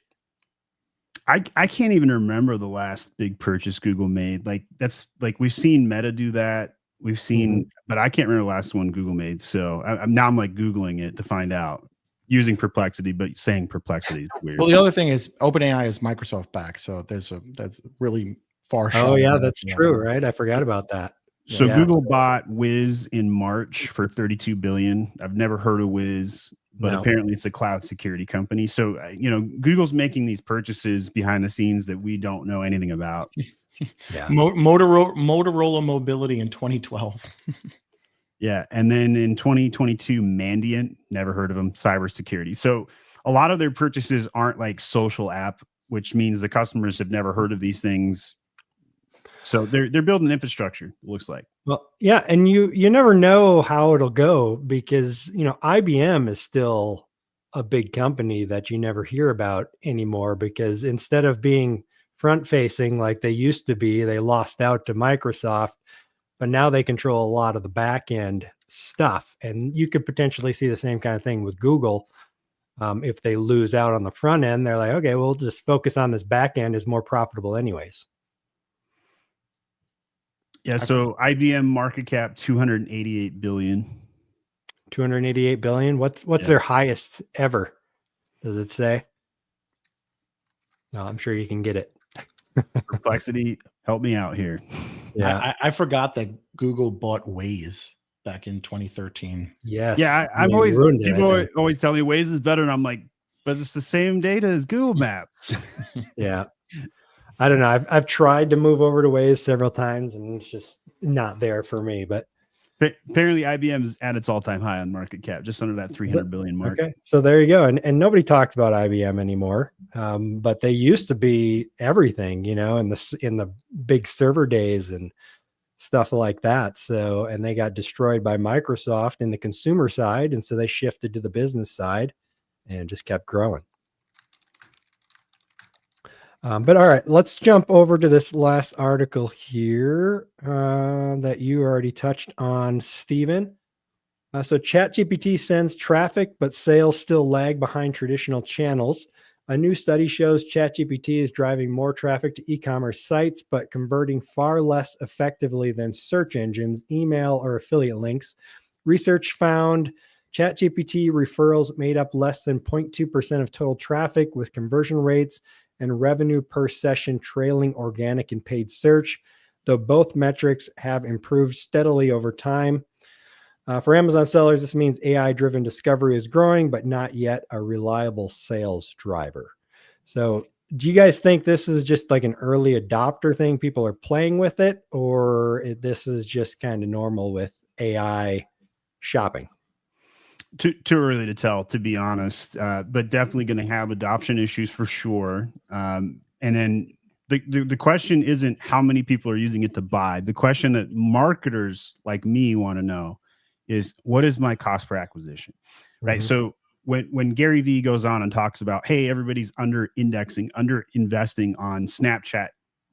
I can't even remember the last big purchase Google made. Like that's like we've seen Meta do that. We've seen, but I can't remember the last one Google made. So I'm like Googling it to find out using Perplexity, but saying Perplexity is weird. Well, the other thing is OpenAI is Microsoft back, so that's really far shot. Oh yeah, that's true, right? I forgot about that. So Yeah, Google bought Wiz in March for $32 billion. I've never heard of Wiz, but apparently it's a cloud security company. So, Google's making these purchases behind the scenes that we don't know anything about. Yeah. Motorola Mobility in 2012. Yeah. And then in 2022, Mandiant, never heard of them, cybersecurity. So a lot of their purchases aren't like social app, which means the customers have never heard of these things. So they're building infrastructure, it looks like. Well, yeah, and you never know how it'll go because IBM is still a big company that you never hear about anymore because instead of being front facing like they used to be, they lost out to Microsoft, but now they control a lot of the back end stuff. And you could potentially see the same kind of thing with Google. If they lose out on the front end, they're like, okay, we'll just focus on this back end is more profitable anyways. Yeah, so IBM market cap 288 billion. 288 billion. What's their highest ever? Does it say? No, I'm sure you can get it. Perplexity, help me out here. Yeah, I forgot that Google bought Waze back in 2013. Yes. Yeah, I've always people always tell me Waze is better, and I'm like, but it's the same data as Google Maps. Yeah. I don't know. I've tried to move over to Waze several times and it's just not there for me. But apparently IBM's at its all-time high on market cap, just under that 300 billion mark. Okay. So there you go. And nobody talks about IBM anymore. But they used to be everything, in the big server days and stuff like that. So, and they got destroyed by Microsoft in the consumer side. And so they shifted to the business side and just kept growing. But all right, let's jump over to this last article here that you already touched on, Stephen. So ChatGPT sends traffic, but sales still lag behind traditional channels. A new study shows ChatGPT is driving more traffic to e-commerce sites, but converting far less effectively than search engines, email, or affiliate links. Research found ChatGPT referrals made up less than 0.2% of total traffic, with conversion rates and revenue per session trailing organic and paid search, though both metrics have improved steadily over time. For Amazon sellers, this means AI-driven discovery is growing, but not yet a reliable sales driver. So do you guys think this is just like an early adopter thing? People are playing with it, or this is just kind of normal with AI shopping? Too early to tell, to be honest, but definitely going to have adoption issues for sure. And then the question isn't how many people are using it to buy. The question that marketers like me want to know is, what is my cost per acquisition? Right. So when Gary Vee goes on and talks about, hey, everybody's under investing on Snapchat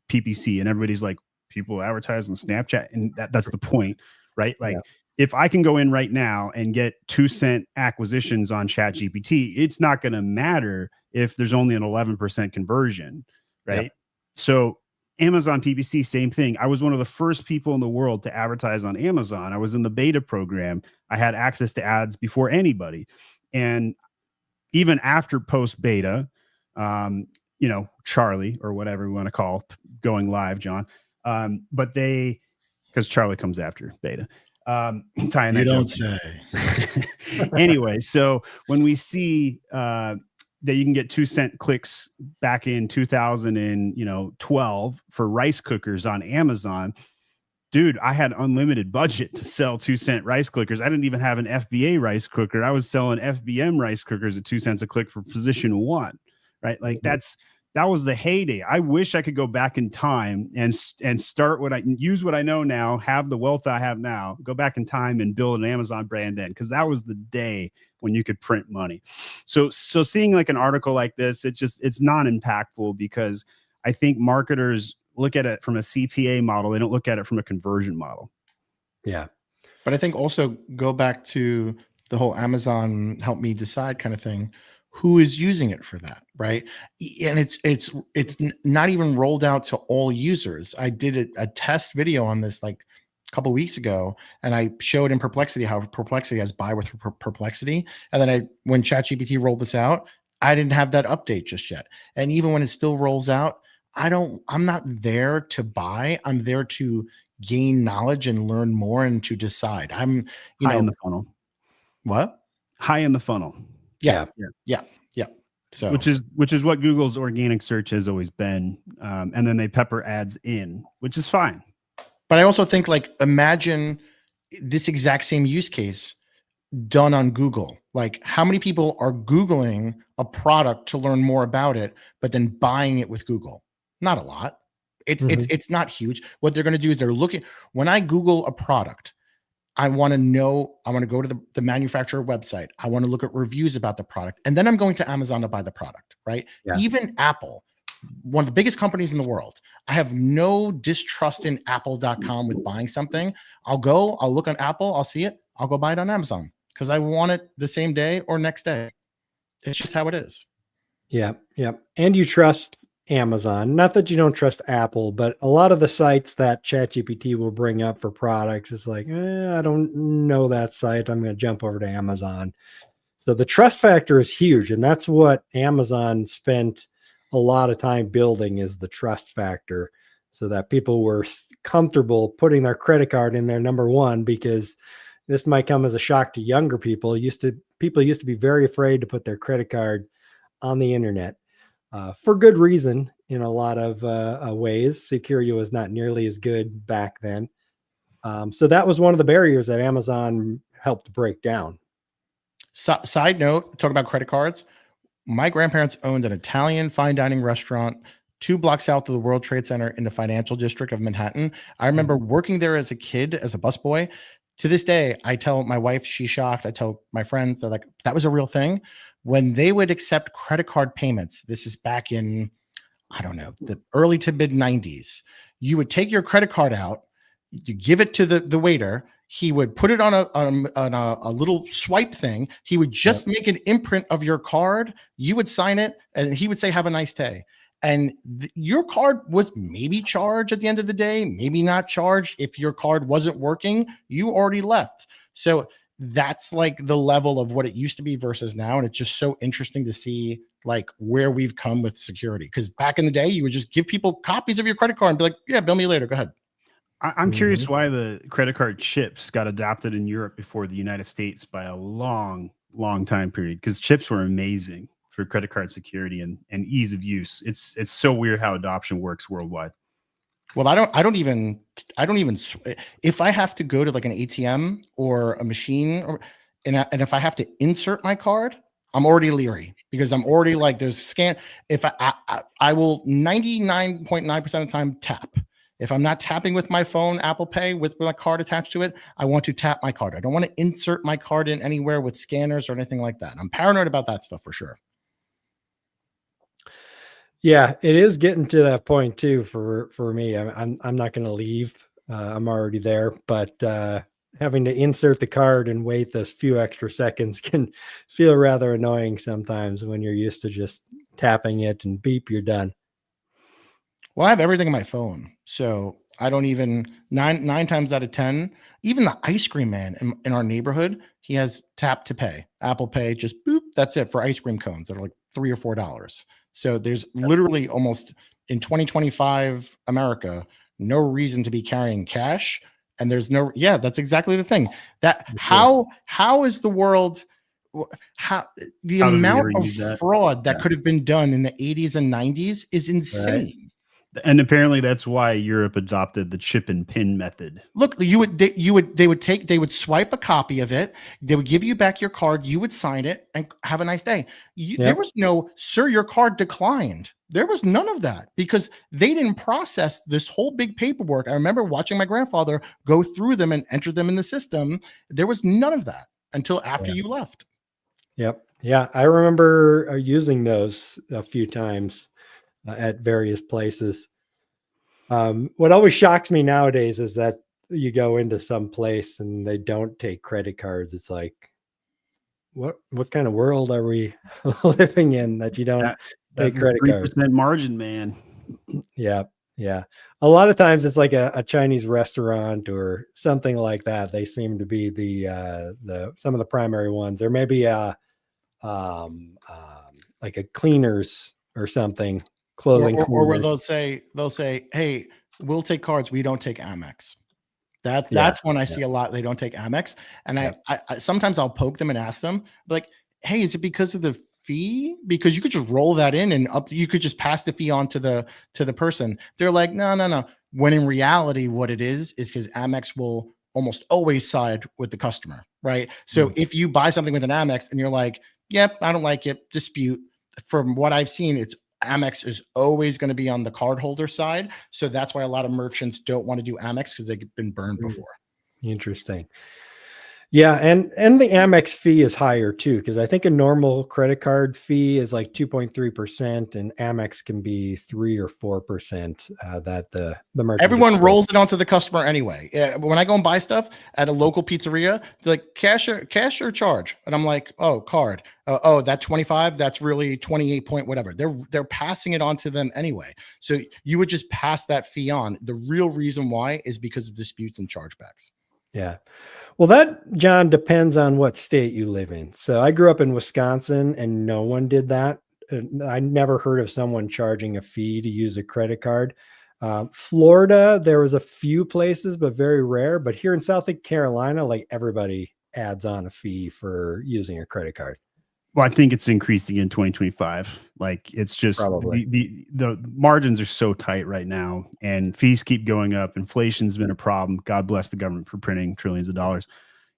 PPC, and everybody's like, people advertise on Snapchat, and that's the point, right? Like, if I can go in right now and get 2-cent acquisitions on ChatGPT, it's not going to matter if there's only an 11% conversion, right? Yep. So Amazon PPC, same thing. I was one of the first people in the world to advertise on Amazon. I was in the beta program. I had access to ads before anybody. And even after post beta, Charlie, or whatever we want to call going live, John. But because Charlie comes after beta. You don't say. Anyway, so when we see that you can get 2-cent clicks back in 2012 for rice cookers on Amazon, dude, I had unlimited budget to sell 2-cent rice cookers. I didn't even have an FBA rice cooker. I was selling FBM rice cookers at 2 cents a click for position 1, right? Like that's that was the heyday. I wish I could go back in time and start use what I know now, have the wealth I have now, go back in time and build an Amazon brand then, because that was the day when you could print money. So seeing like an article like this, it's not impactful, because I think marketers look at it from a CPA model. They don't look at it from a conversion model. Yeah. But I think also go back to the whole Amazon help me decide kind of thing. Who is using it for that, right? And it's not even rolled out to all users. I did a test video on this like a couple of weeks ago, and I showed in Perplexity how Perplexity has buy with Perplexity. And then when ChatGPT rolled this out, I didn't have that update just yet. And even when it still rolls out, I'm not there to buy. I'm there to gain knowledge and learn more and to decide. I'm, high in the funnel. What? High in the funnel. Yeah. So which is what Google's organic search has always been. And then they pepper ads in, which is fine. But I also think, like, imagine this exact same use case done on Google. Like, how many people are Googling a product to learn more about it, but then buying it with Google? Not a lot. It's not huge. What they're going to do is they're looking, when I Google a product, I want to go to the manufacturer website. I want to look at reviews about the product. And then I'm going to Amazon to buy the product, right? Yeah. Even Apple, one of the biggest companies in the world, I have no distrust in apple.com with buying something. I'll look on Apple, I'll see it, I'll go buy it on Amazon because I want it the same day or next day. It's just how it is. Yeah. Yeah. And you trust Amazon. Not that you don't trust Apple, but a lot of the sites that ChatGPT will bring up for products is like, I don't know that site. I'm going to jump over to Amazon. So the trust factor is huge. And that's what Amazon spent a lot of time building, is the trust factor, so that people were comfortable putting their credit card in there, number one, because this might come as a shock to younger people. People used to be very afraid to put their credit card on the internet. For good reason, in a lot of ways. Security was not nearly as good back then. So that was one of the barriers that Amazon helped break down. Side note, talk about credit cards. My grandparents owned an Italian fine dining restaurant 2 blocks south of the World Trade Center in the financial district of Manhattan. I remember working there as a kid, as a busboy. To this day, I tell my wife, she's shocked. I tell my friends, they're like, that was a real thing. When they would accept credit card payments, this is back in, I don't know, the early to mid 90s, you would take your credit card out, you give it to the waiter. He would put it on a little swipe thing. He would just make an imprint of your card. You would sign it, and he would say, have a nice day. And your card was maybe charged at the end of the day, maybe not charged. If your card wasn't working, you already left. So that's like the level of what it used to be versus now. And it's just so interesting to see like where we've come with security. Because back in the day, you would just give people copies of your credit card and be like, yeah, bill me later. Go ahead. I'm curious why the credit card chips got adopted in Europe before the United States by a long time period, because chips were amazing for credit card security and ease of use. It's so weird how adoption works worldwide. Well, I don't even, if I have to go to like an ATM or a machine, and if I have to insert my card, I'm already leery, because I'm already like, there's scan. If I will 99.9% of the time tap. If I'm not tapping with my phone, Apple Pay with my card attached to it, I want to tap my card. I don't want to insert my card in anywhere with scanners or anything like that. I'm paranoid about that stuff for sure. Yeah, it is getting to that point too for me. I'm not going to leave. I'm already there, but having to insert the card and wait those few extra seconds can feel rather annoying sometimes when you're used to just tapping it and beep, you're done. Well, I have everything on my phone, so I don't even nine times out of 10. Even the ice cream man in our neighborhood, he has tap to pay, Apple Pay, just boop. That's it for ice cream cones that are like $3 or $4. So there's literally almost in 2025 America, no reason to be carrying cash. And there's no, that's exactly the thing. That how is the world, the amount of fraud that could have been done in the 80s and 90s is insane. Right. And apparently that's why Europe adopted the chip and pin method. Look, they would swipe a copy of it. They would give you back your card. You would sign it and have a nice day. There was no, sir, your card declined. There was none of that because they didn't process this whole big paperwork. I remember watching my grandfather go through them and enter them in the system. There was none of that until after you left. Yep. Yeah. I remember using those a few times at various places. What always shocks me nowadays is that you go into some place and they don't take credit cards. It's like, what kind of world are we living in that you don't take credit cards? 3% margin, man. Yeah. Yeah. A lot of times it's like a Chinese restaurant or something like that. They seem to be the some of the primary ones, or maybe like a cleaners or something, clothing or where cleaners. they'll say, hey, we'll take cards, we don't take Amex. That's when I see a lot. They don't take Amex, and I sometimes I'll poke them and ask them like, "Hey, is it because of the fee? Because you could just roll that in and you could just pass the fee on to the person." They're like, "No." When in reality, what it is because Amex will almost always side with the customer, right? So if you buy something with an Amex and you're like, "Yep, I don't like it," dispute. From what I've seen, it's Amex is always going to be on the cardholder side. So that's why a lot of merchants don't want to do Amex because they've been burned before. Interesting. Yeah, and the Amex fee is higher too, because I think a normal credit card fee is like 2.3%, and Amex can be 3 or 4%. That the merchant Everyone rolls it onto the customer anyway. Yeah, when I go and buy stuff at a local pizzeria, they're like cash or charge, and I'm like, oh, card. Oh, that 25, that's really 28 point whatever. They're passing it on to them anyway. So you would just pass that fee on. The real reason why is because of disputes and chargebacks. Yeah. Well, that, John, depends on what state you live in. So I grew up in Wisconsin and no one did that. I never heard of someone charging a fee to use a credit card. Florida, there was a few places, but very rare. But here in South Carolina, like everybody adds on a fee for using a credit card. Well, I think it's increasing in 2025. Like it's just the margins are so tight right now, and fees keep going up. Inflation's been a problem. God bless the government for printing trillions of dollars,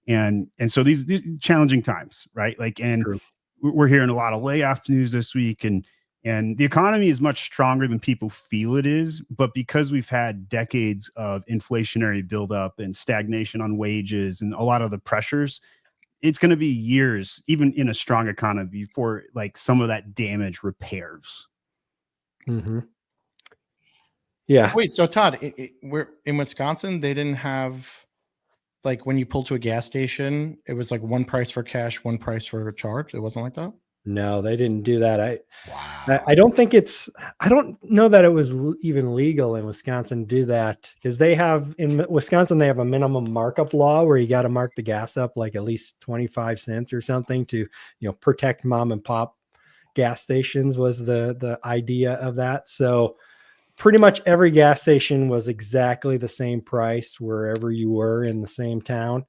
and so these challenging times, right? Like, and we're hearing a lot of layoff news this week, and the economy is much stronger than people feel it is. But because we've had decades of inflationary buildup and stagnation on wages and a lot of the pressures, it's going to be years, even in a strong economy, before like some of that damage repairs. Mm-hmm. Yeah. Wait, so Todd, we're in Wisconsin. They didn't have like when you pull to a gas station, it was like one price for cash, one price for a charge. It wasn't like that. No, they didn't do that. I don't think I don't know that it was even legal in Wisconsin to do that, because they have in Wisconsin, they have a minimum markup law where you got to mark the gas up like at least 25 cents or something to, protect mom and pop gas stations was the idea of that. So pretty much every gas station was exactly the same price wherever you were in the same town.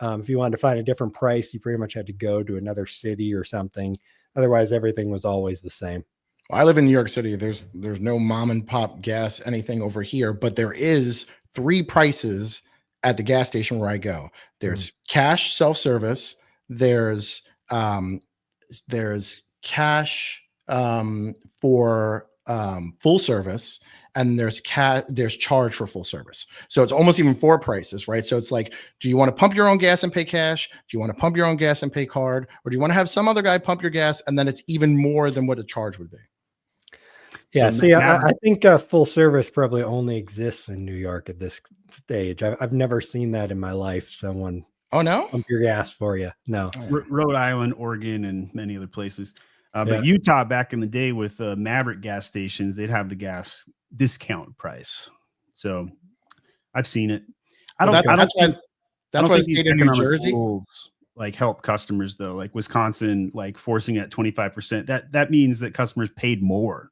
If you wanted to find a different price, you pretty much had to go to another city or something. Otherwise, everything was always the same. Well, I live in New York City. There's no mom and pop gas anything over here, but there is 3 prices at the gas station where I go. There's cash self-service. There's cash for full service, and there's charge for full service. So it's almost even 4 prices, right? So it's like, do you want to pump your own gas and pay cash? Do you want to pump your own gas and pay card? Or do you want to have some other guy pump your gas, and then it's even more than what a charge would be? Yeah. So I think full service probably only exists in New York at this stage. I've never seen that in my life. Someone pump your gas for you. No. Rhode Island, Oregon, and many other places. But Utah, back in the day with Maverick gas stations, they'd have the gas discount price. So I've seen it. That's why the state of New Jersey like help customers though, like Wisconsin, like forcing it at 25%. That means that customers paid more.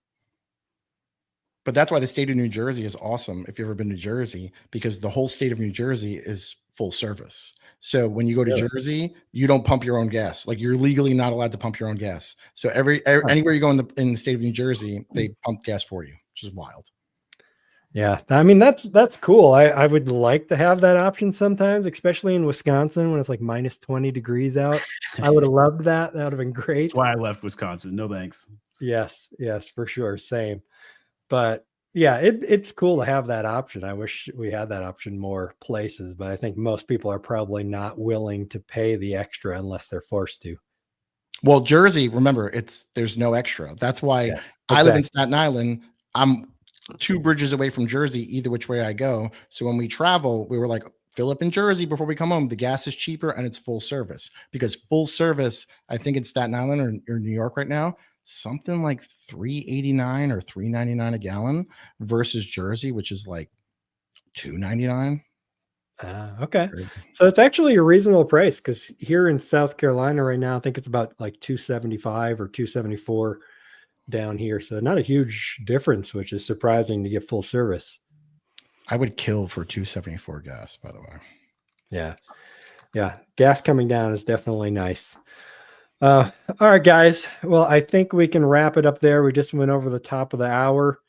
But that's why the state of New Jersey is awesome. If you've ever been to Jersey, because the whole state of New Jersey is full service. So when you go to Jersey, you don't pump your own gas. Like you're legally not allowed to pump your own gas. So anywhere you go in the state of New Jersey, they pump gas for you, which is wild. Yeah. I mean, that's cool. I would like to have that option sometimes, especially in Wisconsin when it's like minus 20 degrees out. I would have loved that. That would have been great. That's why I left Wisconsin. No thanks. Yes, for sure. Same. But yeah, it's cool to have that option. I wish we had that option more places, but I think most people are probably not willing to pay the extra unless they're forced to. Well, Jersey, remember, there's no extra. That's why Yeah, I live in exactly. Staten Island. I'm 2 bridges away from Jersey, either which way I go. So when we travel, we were like, fill up in Jersey before we come home. The gas is cheaper and it's full service, because full service, I think in Staten Island or New York right now, something like $3.89 or $3.99 a gallon versus Jersey, which is like $2.99. Okay. So it's actually a reasonable price, because here in South Carolina right now, I think it's about like 275 or 274 down here. So not a huge difference, which is surprising to get full service. I would kill for 274 gas, by the way. Yeah. Yeah. Gas coming down is definitely nice. All right, guys. Well, I think we can wrap it up there. We just went over the top of the hour.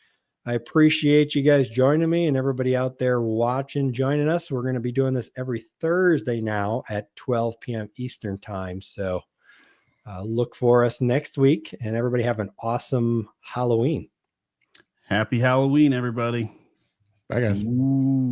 I appreciate you guys joining me, and everybody out there watching, joining us. We're going to be doing this every Thursday now at 12 p.m. Eastern time. So look for us next week, and everybody have an awesome Halloween. Happy Halloween, everybody. Bye, guys. Ooh.